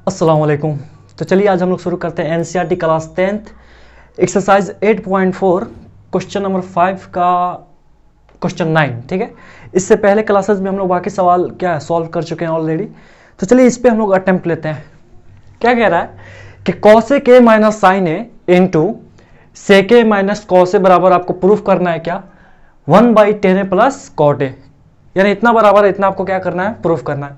अस्सलाम वालेकुम। तो चलिए आज हम लोग शुरू करते हैं NCERT class 10th exercise 8.4 question number 5 का क्वेश्चन 9। ठीक है, इससे पहले क्लासेस में हम लोग बाकी सवाल क्या है सॉल्व कर चुके हैं ऑलरेडी। तो चलिए इस पे हम लोग अटेम्प्ट लेते हैं। क्या कह रहा है कि cosec A minus sign A into sec A minus cos A बराबर आपको प्रूफ करना है क्या 1/10 प्लस कॉट ए, यानी इतना बराबर है, इतना आपको क्या करना है प्रूफ करना है।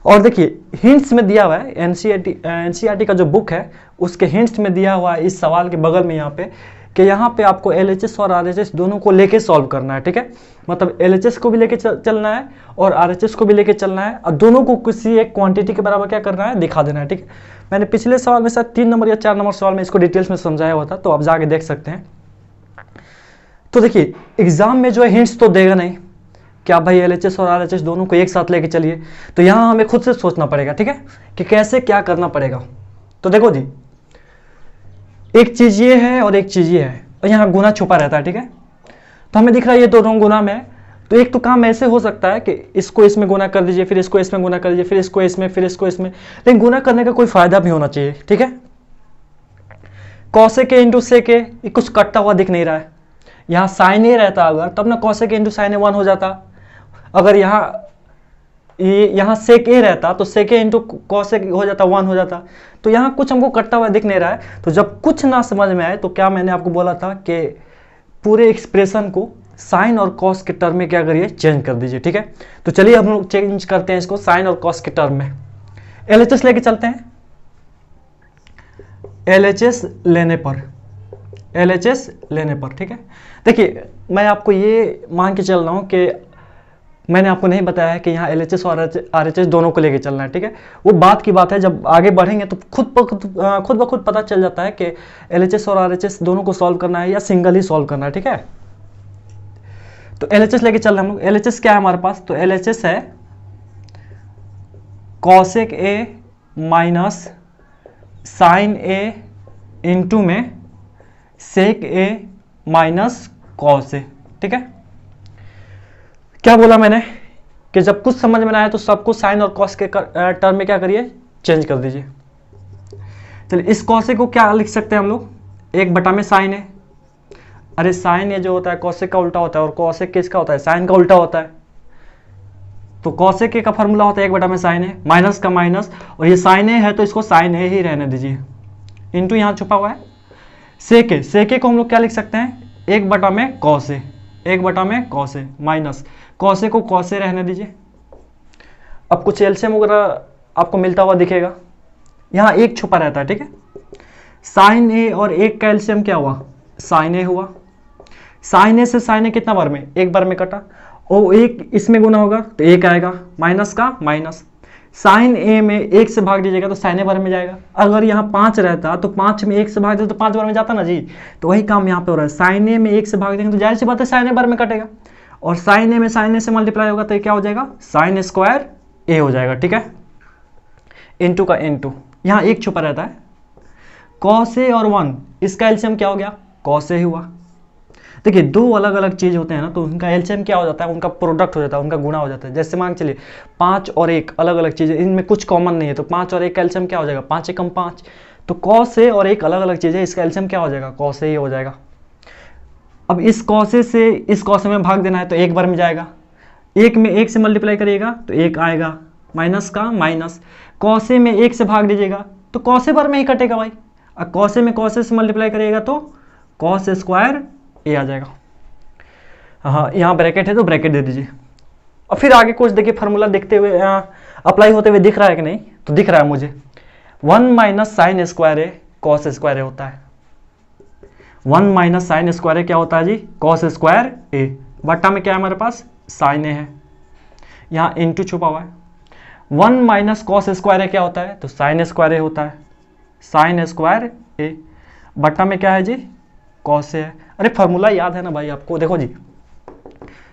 और देखिए हिंट्स में दिया हुआ है, एनसीईआरटी का जो बुक है उसके हिंट्स में दिया हुआ है इस सवाल के बगल में यहाँ पे कि यहाँ पे आपको एलएचएस और आरएचएस दोनों को लेके सॉल्व करना है। ठीक है, मतलब एलएचएस को भी लेके चलना है और आरएचएस को भी लेके चलना है और दोनों को किसी एक क्वांटिटी के बराबर क्या करना है दिखा देना है। ठीक है, मैंने पिछले सवाल में शायद 3 नंबर या 4 नंबर सवाल में इसको डिटेल्स में समझाया हुआ था, तो आप जाके देख सकते हैं। तो देखिए एग्जाम में जो है हिंट्स तो देगा नहीं क्या भाई एलएचएस और आरएचएस दोनों को एक साथ लेके चलिए, तो यहाँ हमें खुद से सोचना पड़ेगा। ठीक है, कि कैसे क्या करना पड़ेगा। तो देखो जी, एक चीज ये है और एक चीज ये है और यहाँ गुना छुपा रहता है। ठीक है, तो हमें दिख रहा है ये दोनों गुना में है, तो एक तो काम ऐसे हो सकता है कि इसको इसमें गुना कर दीजिए, फिर इसको इसमें गुना कर दीजिए, फिर इसको इसमें, फिर इसको इसमें, लेकिन गुना करने का कोई फायदा भी होना चाहिए। ठीक है, कॉसेक ए इंटू सेक ए कुछ कटता हुआ दिख नहीं रहा है। यहाँ साइन ए रहता अगर तब ना कॉसेक ए इंटू साइन ए 1 हो जाता। अगर यहाँ सेक ए रहता तो सेक ए इंटू कॉसेक हो जाता 1 हो जाता। तो यहाँ कुछ हमको कटता हुआ दिख नहीं रहा है। तो जब कुछ ना समझ में आए तो क्या मैंने आपको बोला था कि पूरे एक्सप्रेशन को साइन और कॉस के टर्म में क्या करिए चेंज कर दीजिए। ठीक है, तो चलिए हम लोग चेंज करते हैं इसको साइन और कॉस के टर्म में। एलएचएस लेके चलते हैं, एलएचएस लेने पर ठीक है। देखिए मैं आपको ये मान के चल रहा हूँ कि मैंने आपको नहीं बताया कि यहाँ एलएचएस और आरएचएस दोनों को लेके चलना है। ठीक है, वो बात की बात है, जब आगे बढ़ेंगे तो खुद ब खुद पता चल जाता है कि एलएचएस और आरएचएस दोनों को सॉल्व करना है या सिंगल ही सॉल्व करना है। ठीक है, तो एलएचएस लेके चल रहे हैं हम लोग। एलएचएस क्या है हमारे पास, तो एलएचएस है cosec A minus sign A into में सेक ए माइनस कॉस ए। ठीक है, क्या बोला मैंने कि जब कुछ समझ में आए तो सबको साइन और कॉस के टर्म में क्या करिए चेंज कर दीजिए। चलिए इस कॉस को क्या लिख सकते हैं हम लोग, 1 में साइन है। अरे साइन ये जो होता है कॉसेक का उल्टा होता है और कॉसेक किसका होता है, साइन का उल्टा होता है। तो कॉसेक का फॉर्मूला होता है 1 में साइन है, माइनस का माइनस, और ये साइन है तो इसको साइन है ही रहने दीजिए, इंटू यहाँ छुपा हुआ है सेके को हम लोग क्या लिख सकते हैं 1 में कॉस ए, 1 में कॉस ए माइनस कॉसे को कॉसे रहने दीजिए। अब कुछ एलसीएम वगैरह आपको मिलता हुआ दिखेगा, यहाँ 1 छुपा रहता है। ठीक है, साइन ए और 1 का एलसीएम क्या हुआ, साइन ए हुआ। साइन ए से साइन ए कितना बार में, 1 बार में कटा, और 1 इसमें गुना होगा तो 1 आएगा, माइनस का माइनस। साइन ए में 1 से भाग दीजिएगा तो साइन ए बार में जाएगा। अगर यहाँ 5 रहता तो 5 में 1 से भाग दे तो 5 बार में जाता ना जी, तो वही काम यहाँ पे हो रहा है। साइन ए में 1 से भाग देंगे तो जाहिर सी बात है साइन ए बार में कटेगा, और साइन ए में साइन ए से मल्टीप्लाई होगा तो ये क्या हो जाएगा साइन स्क्वायर ए हो जाएगा। ठीक है, इंटू का इंटू, यहाँ 1 छुपा रहता है। कॉस ए और 1 इसका एलसीएम क्या हो गया, कॉस ए हुआ। देखिए 2 अलग अलग चीज होते हैं ना, तो उनका एलसीएम क्या हो जाता है, उनका प्रोडक्ट हो जाता है, उनका गुणा हो जाता है। जैसे मान चलिए 5 और 1 अलग अलग चीज़ है, इनमें कुछ कॉमन नहीं है, तो 5 और 1 का एलसीएम क्या हो जाएगा 5 एकम 5। तो कॉस ए और 1 अलग अलग चीज़ है, इसका एलसीएम क्या हो जाएगा कॉस ए ही हो जाएगा। अब इस कॉस ए से इस कॉस ए में भाग देना है तो 1 बार में जाएगा, 1 में 1 से मल्टीप्लाई करिएगा तो 1 आएगा, माइनस का माइनस। कॉस ए में 1 से भाग दीजिएगा तो कॉस ए बार में ही कटेगा भाई, और कॉस ए में कॉस ए से मल्टीप्लाई करिएगा तो कॉस स्क्वायर ए आ जाएगा। हाँ यहाँ ब्रैकेट है तो ब्रैकेट दे दीजिए। और फिर आगे कुछ देखिए फार्मूला देखते हुए अप्लाई होते हुए दिख रहा है कि नहीं, तो दिख रहा है मुझे 1 माइनस साइन स्क्वायर ए कॉस स्क्वायर ए होता है। 1 माइनस साइन स्क्वायर ए क्या होता है जी, कॉस स्क्वायर ए, बट्टा में क्या है हमारे पास साइन ए है, यहाँ इंटू छुपा हुआ है। 1 माइनस कॉस स्क्वायर ए क्या होता है, तो साइन स्क्वायर ए होता है, साइन स्क्वायर ए, बट्टा में क्या है जी कॉस ए है। अरे फार्मूला याद है ना भाई आपको, देखो जी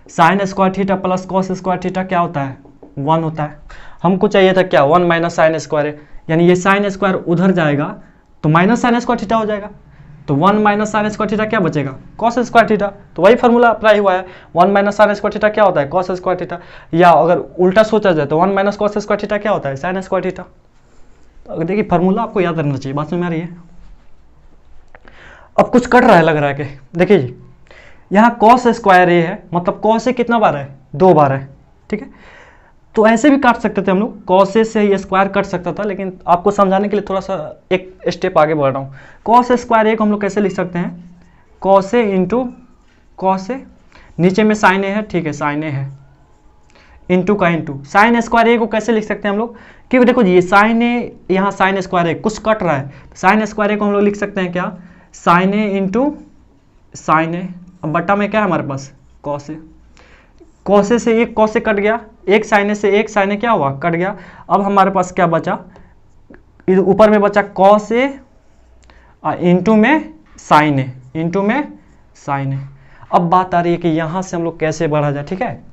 sin square theta plus cos square theta क्या होता है 1 होता है। हमको चाहिए था क्या 1 माइनस साइन स्क्वायर ए, यानी ये साइन स्क्वायर उधर जाएगा तो माइनस साइन स्क्वायर थीटा हो जाएगा, तो 1 माइनस साइन स्क्वायर थीटा क्या बचेगा कॉस स्क्वायर थीटा। तो वही फार्मूला अप्लाई हुआ है, 1 माइनस साइन स्क्वायर थीटा क्या होता है कॉस स्क्वायर थीटा, या अगर उल्टा सोचा जाए तो 1 माइनस कॉस स्क्वायर थीटा क्या होता है साइन स्क्वायर थीटा। तो देखिए फार्मूला आपको याद रहना चाहिए, बात समझ में आ रही है। अब कुछ कट रहा है लग रहा है कि, देखिए जी यहाँ कॉस स्क्वायर ए है, मतलब कॉस ए कितना बार है, 2 बार है, ठीक है। तो ऐसे भी काट सकते थे हम लोग, कॉस ए से ये स्क्वायर कट सकता था, लेकिन आपको समझाने के लिए थोड़ा सा एक स्टेप आगे बढ़ रहा हूँ। कॉस स्क्वायर ए को हम लोग कैसे लिख सकते हैं, cos A into cos A, नीचे में साइन ए है, ठीक है, साइन ए है, इंटू का इंटू साइन स्क्वायर ए को कैसे लिख सकते हैं हम लोग, क्योंकि देखो जी ये साइन ए, यहाँ साइन स्क्वायर ए कुछ कट रहा है, साइन स्क्वायर ए को हम लोग लिख सकते हैं क्या, साइन ए इंटू साइन ए, अब बट्टा में क्या है हमारे पास, कॉस ए, कॉस ए से एक कॉस ए कट गया, एक साइन ए से एक साइन ए क्या हुआ, कट गया। अब हमारे पास क्या बचा, ऊपर में बचा कॉस ए इंटू में साइन ए, इंटू में साइन ए। अब बात आ रही है कि यहाँ से हम लोग कैसे बढ़ा जाए, ठीक है।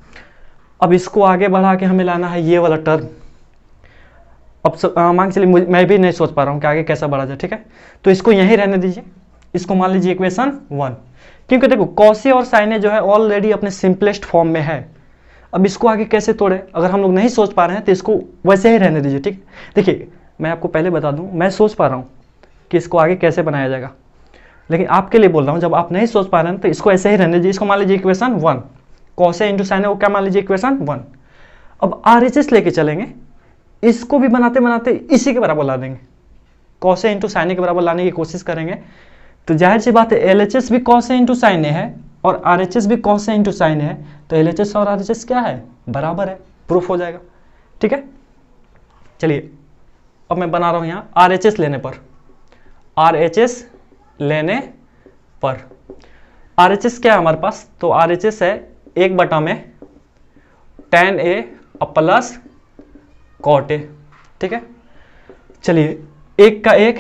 अब इसको आगे बढ़ा के हमें लाना है ये वाला टर्म। अब मान चलिए मैं भी नहीं सोच पा रहा हूँ कि आगे कैसा बढ़ा जाए, ठीक है। तो इसको यहीं रहने दीजिए, इसको मान लीजिए इक्वेशन 1, क्योंकि देखो कॉस ए और साइन ए जो है ऑलरेडी अपने सिंपलेस्ट फॉर्म में है। अब इसको आगे कैसे तोड़े, अगर हम लोग नहीं सोच पा रहे हैं तो इसको वैसे ही रहने दीजिए, ठीक। देखिए मैं आपको पहले बता दूं, मैं सोच पा रहा हूँ कि इसको आगे कैसे बनाया जाएगा, लेकिन आपके लिए बोल रहा हूँ जब आप नहीं सोच पा रहे हैं तो इसको ऐसे ही रहने दीजिए। इसको मान लीजिए equation 1, cos A into sin ए को क्या मान लीजिए इक्वेशन 1। अब RHS लेके चलेंगे, इसको भी बनाते बनाते इसी के बराबर ला देंगे, कॉस ए इंटू साइन ए के बराबर लाने की कोशिश करेंगे। तो जाहिर सी बात है LHS भी कॉस ए इंटू साइन ए है और RHS भी कॉस ए इंटू साइन ए है, तो LHS और RHS क्या है, बराबर है, प्रूफ हो जाएगा, ठीक है। चलिए अब मैं बना रहा हूँ यहाँ RHS लेने पर, RHS लेने पर RHS क्या है हमारे पास, तो RHS है 1 में tan A plus cot A, ठीक है। चलिए एक का एक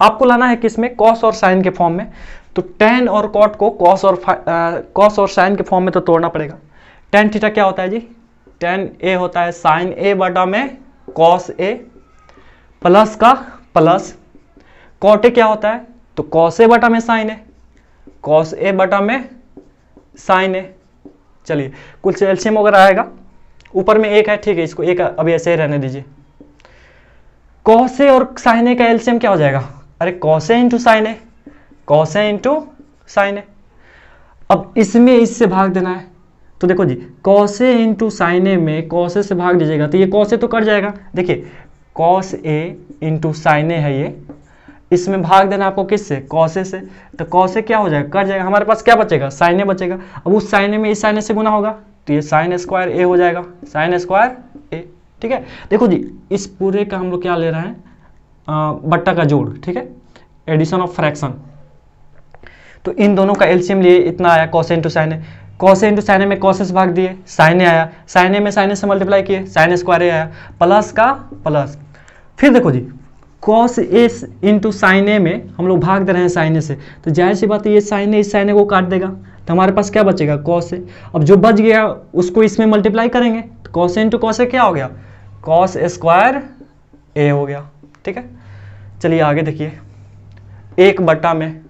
आपको लाना है किस में, कॉस और साइन के फॉर्म में, तो tan और cot को कॉस और साइन के फॉर्म में तो तोड़ना पड़ेगा। tan थीटा क्या होता है जी, tan A होता है साइन A बटा में cos A प्लस का प्लस, cot A क्या होता है, तो cos A बटा में साइन A, cos A बटा में साइन A। चलिए कुछ एलसीएम वगैरह आएगा, ऊपर में एक है, ठीक है, इसको एक अभी ऐसे ही रहने दीजिए। cos A और साइन A का एलसीएम क्या हो जाएगा, अरे cos A into sign A, cos A into sign A। अब इसमें इससे भाग देना है, तो देखो जी cos A into sign A में cos A से भाग दीजिएगा तो ये cos A तो कट जाएगा। देखिए cos A into sign A है ये, इसमें भाग देना आपको किससे, cos A से, तो cos A क्या हो जाएगा, कट जाएगा, हमारे पास क्या बचेगा, sin A बचेगा। अब उस sin A में इस sin A से गुना होगा तो ये sin स्क्वायर A हो जाएगा, sin स्क्वायर A, ठीक है। देखो जी इस पूरे का हम लोग क्या ले रहे हैं, बट्टा का जोड़, ठीक है, एडिशन ऑफ फ्रैक्शन। तो इन दोनों का एलसीएम लिए इतना आया, cos A into sin A, cos A into sin A में cos A से भाग दिए, sin A आया, sin A में sin A से मल्टीप्लाई किए, sin स्क्वायर A आया, प्लस का प्लस। फिर देखो जी cos A into sin A में हम लोग भाग दे रहे हैं sin A से, तो जाहिर सी बात है ये sin A इस sin A को काट देगा, तो हमारे पास क्या बचेगा, cos A। अब जो बच गया उसको इसमें मल्टीप्लाई करेंगे, तो cos A into cos A क्या हो गया, cos स्क्वायर A हो गया, ठीक है। चलिए आगे देखिए, 1 में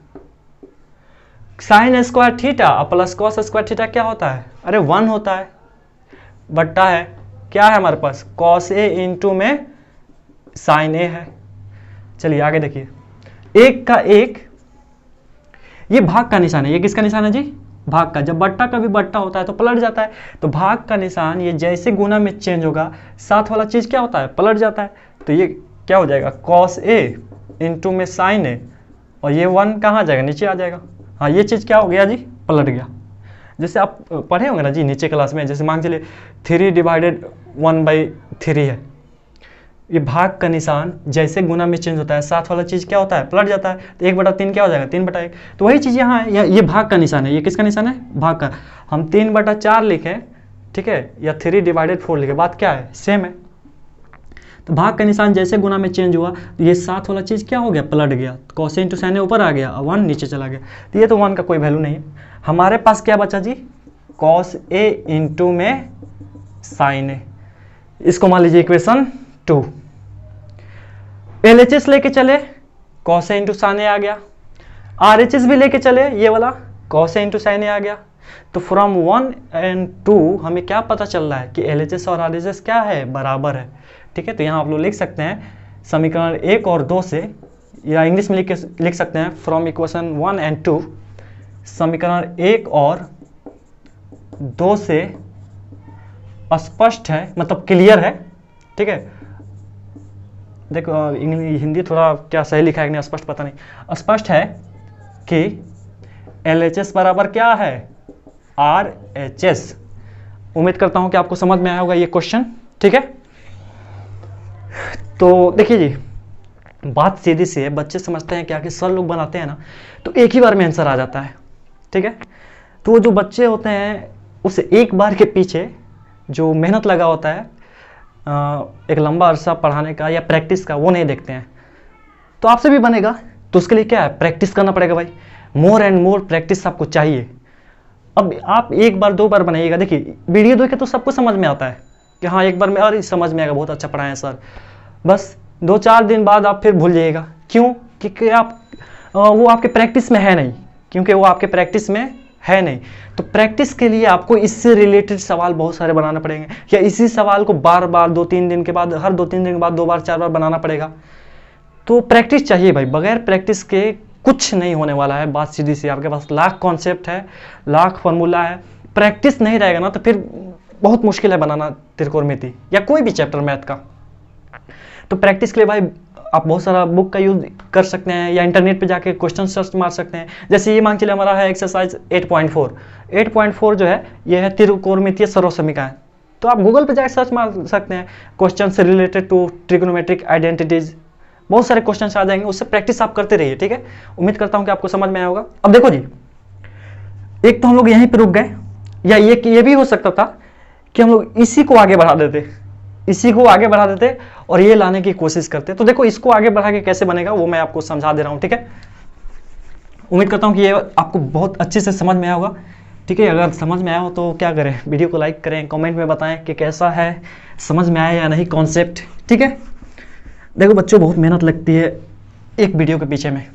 sign square theta plus cos square theta क्या होता है, अरे 1 होता है, बट्टा है क्या है हमारे पास, cos A इंटू में साइन A है। चलिए आगे देखिए, 1 का 1, ये भाग का निशान है, ये किसका निशान है जी, भाग का। जब बट्टा का भी बट्टा होता है तो पलट जाता है, तो भाग का निशान ये जैसे गुना में चेंज होगा साथ वाला चीज क्या होता है, पलट जाता है। तो ये क्या हो जाएगा, cos A इंटू में साइन A, और ये 1 कहाँ जाएगा, नीचे आ जाएगा। हाँ ये चीज़ क्या हो गया जी, पलट गया। जैसे आप पढ़े होंगे ना जी नीचे क्लास में, जैसे मान चलिए 3/1/3 है, ये भाग का निशान जैसे गुना में चेंज होता है साथ वाला चीज़ क्या होता है, पलट जाता है। तो 1/3 क्या हो जाएगा, 3/1। तो वही चीज़ यहाँ है, ये भाग का निशान है, ये किसका निशान है, भाग का। हम 3/4 लिखें, ठीक है, या 3/4 लिखें, बात क्या है, सेम है। तो भाग का निशान जैसे गुना में चेंज हुआ तो ये साथ वाला चीज़ क्या हो गया, पलट गया। cos A into sign A ऊपर आ गया और 1 नीचे चला गया, तो ये तो 1 का कोई वैल्यू नहीं है। हमारे पास क्या बचा जी, cos A इंटू में साइन A, इसको मान लीजिए इक्वेशन 2। LHS लेके चले, cos A into sign A आ गया, RHS भी लेके चले, ये वाला cos A into sign A आ गया। तो फ्रॉम 1 और 2 हमें क्या पता चल रहा है कि LHS और RHS क्या है, बराबर है, ठीक है। तो यहाँ आप लोग लिख सकते हैं समीकरण 1 और 2 से, या इंग्लिश में लिख सकते हैं फ्रॉम इक्वेशन 1 एंड 2, समीकरण 1 और 2 से स्पष्ट है, मतलब क्लियर है, ठीक है। देखो हिंदी थोड़ा क्या सही लिखा है कि नहीं, स्पष्ट पता नहीं, स्पष्ट है कि LHS बराबर क्या है, RHS। उम्मीद करता हूं कि आपको समझ में आया होगा ये क्वेश्चन, ठीक है। तो देखिए जी, बात सीधी सी है, बच्चे समझते हैं क्या कि सर लोग बनाते हैं ना तो एक ही बार में आंसर आ जाता है, ठीक है। तो वो जो बच्चे होते हैं उस एक बार के पीछे जो मेहनत लगा होता है एक लंबा अरसा पढ़ाने का या प्रैक्टिस का, वो नहीं देखते हैं। तो आपसे भी बनेगा तो उसके लिए क्या है, प्रैक्टिस करना पड़ेगा भाई, मोर एंड मोर प्रैक्टिस आपको चाहिए। अब आप एक बार 2 बार बनाइएगा, देखिए वीडियो देखे तो सबको समझ में आता है कि हाँ एक बार में अरे समझ में आएगा, बहुत अच्छा पढ़ाए हैं सर, बस 2-4 दिन बाद आप फिर भूल जाइएगा। क्यों? क्योंकि आप वो आपके प्रैक्टिस में है नहीं, क्योंकि वो आपके प्रैक्टिस में है नहीं। तो प्रैक्टिस के लिए आपको इससे रिलेटेड सवाल बहुत सारे बनाना पड़ेंगे, या इसी सवाल को बार बार 2-3 दिन के बाद, हर 2-3 दिन के बाद 2 बार 4 बार बनाना पड़ेगा। तो प्रैक्टिस चाहिए भाई, बगैर प्रैक्टिस के कुछ नहीं होने वाला है। बात सीधी सी, आपके पास लाख कॉन्सेप्ट है, लाख फॉर्मूला है, प्रैक्टिस नहीं रहेगा ना तो फिर बहुत मुश्किल है बनाना त्रिकोणमिति या कोई भी चैप्टर मैथ का। तो प्रैक्टिस के लिए भाई आप बहुत सारा बुक का यूज कर सकते हैं, या इंटरनेट पे जाके क्वेश्चन सर्च मार सकते हैं। जैसे ये मान चलिए हमारा है एक्सरसाइज 8.4 जो है ये है त्रिकोणमितीय सर्वसमीकरण, तो आप गूगल पे जाके सर्च मार सकते हैं, क्वेश्चन से रिलेटेड टू ट्रिग्नोमेट्रिक आइडेंटिटीज, बहुत सारे क्वेश्चन आ जाएंगे, उससे प्रैक्टिस आप करते रहिए, ठीक है। उम्मीद करता हूँ कि आपको समझ में आया होगा। अब देखो जी, एक तो हम लोग यहीं पे रुक गए, या ये भी हो सकता था कि हम लोग इसी को आगे बढ़ा देते और ये लाने की कोशिश करते। तो देखो इसको आगे बढ़ा के कैसे बनेगा वो मैं आपको समझा दे रहा हूं, ठीक है। उम्मीद करता हूं कि ये आपको बहुत अच्छे से समझ में आया होगा, ठीक है। अगर समझ में आया हो तो क्या करें, वीडियो को लाइक करें, कमेंट में बताएं कि कैसा है, समझ में आया या नहीं कॉन्सेप्ट, ठीक है। देखो बच्चों, बहुत मेहनत लगती है एक वीडियो के पीछे में।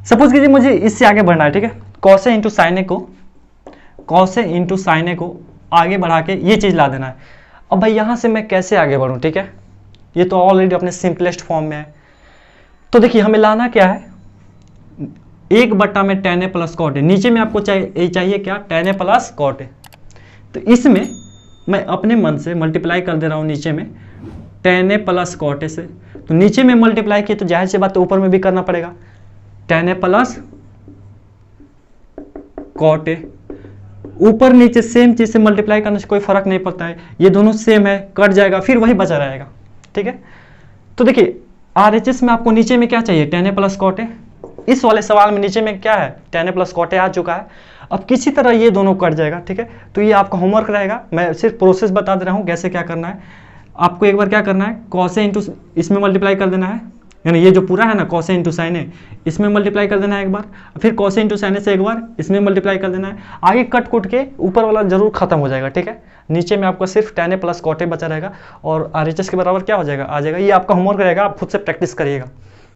सपोज कीजिए मुझे इससे आगे बढ़ना है, ठीक है। कॉस इंटू साइन ए को आगे बढ़ा के ये चीज ला देना है। अब भाई यहां से मैं कैसे आगे बढ़ूं, ठीक है। ये तो ऑलरेडी अपने सिंपलेस्ट फॉर्म में है। तो देखिए हमें लाना क्या है, 1/में tan a plus cot a, नीचे में आपको चाहिए क्या, tan a plus cot a। तो इसमें मैं अपने मन से मल्टीप्लाई कर दे रहा हूं नीचे में tan a plus cot a से। तो नीचे में मल्टीप्लाई किया तो जाहिर सी बात है ऊपर में भी करना पड़ेगा, tan a plus cot a। ऊपर नीचे सेम चीज से मल्टीप्लाई करने से कोई फर्क नहीं पड़ता है, ये दोनों सेम है, कट जाएगा, फिर वही बचा रहेगा, ठीक है। तो देखिए RHS में आपको नीचे में क्या चाहिए, tan a plus cot a। इस वाले सवाल में नीचे में क्या है, tan a plus cot a आ चुका है। अब किसी तरह ये दोनों कट जाएगा, ठीक है। तो ये आपका होमवर्क रहेगा, मैं सिर्फ प्रोसेस बता दे रहा हूँ कैसे क्या करना है। आपको एक बार क्या करना है, cos a इंटू इसमें मल्टीप्लाई कर देना है, यानी ये जो पूरा है ना cos a into sign a, इसमें मल्टीप्लाई कर देना है एक बार, फिर cos a into sign a से एक बार इसमें मल्टीप्लाई कर देना है। आगे कट कुट के ऊपर वाला जरूर खत्म हो जाएगा, ठीक है। नीचे में आपका सिर्फ tan a plus cot a बचा रहेगा और RHS के बराबर क्या हो जाएगा, आ जाएगा। ये आपका होमवर्क रहेगा, आप खुद से प्रैक्टिस करिएगा।